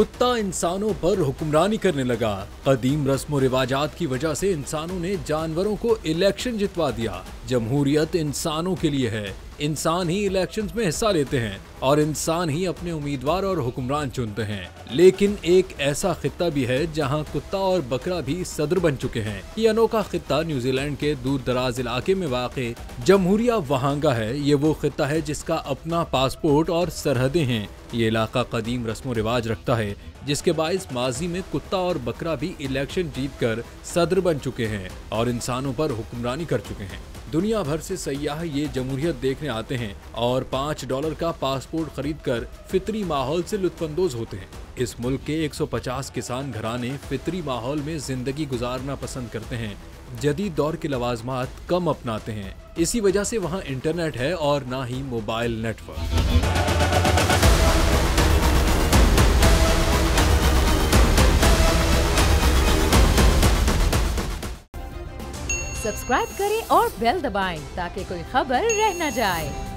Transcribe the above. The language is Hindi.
कुत्ता इंसानों पर हुक्मरानी करने लगा। कदीम रस्म रिवाजात की वजह से इंसानों ने जानवरों को इलेक्शन जितवा दिया। जमहूरियत इंसानों के लिए है, इंसान ही इलेक्शंस में हिस्सा लेते हैं और इंसान ही अपने उम्मीदवार और हुक्मरान चुनते हैं। लेकिन एक ऐसा खित्ता भी है जहां कुत्ता और बकरा भी सदर बन चुके हैं। ये अनोखा खित्ता न्यूजीलैंड के दूर दराज इलाके में वाक़े जमहूरिया वहांगा है। ये वो खित्ता है जिसका अपना पासपोर्ट और सरहदें हैं। ये इलाका कदीम रस्म रिवाज रखता है, जिसके बाइस माजी में कुत्ता और बकरा भी इलेक्शन जीतकर सदर बन चुके हैं और इंसानों पर हुक्मरानी कर चुके हैं। दुनिया भर से सयाह ये जमहूरियत देखने आते हैं और $5 का पासपोर्ट खरीदकर फितरी माहौल से लुत्फानंदोज होते हैं। इस मुल्क के 150 किसान घराने फितरी माहौल में जिंदगी गुजारना पसंद करते हैं। जदीद दौर के लवाजमात कम अपनाते हैं। इसी वजह से वहाँ इंटरनेट है और ना ही मोबाइल नेटवर्क। सब्सक्राइब करें और बेल दबाएं ताकि कोई खबर रह न जाए।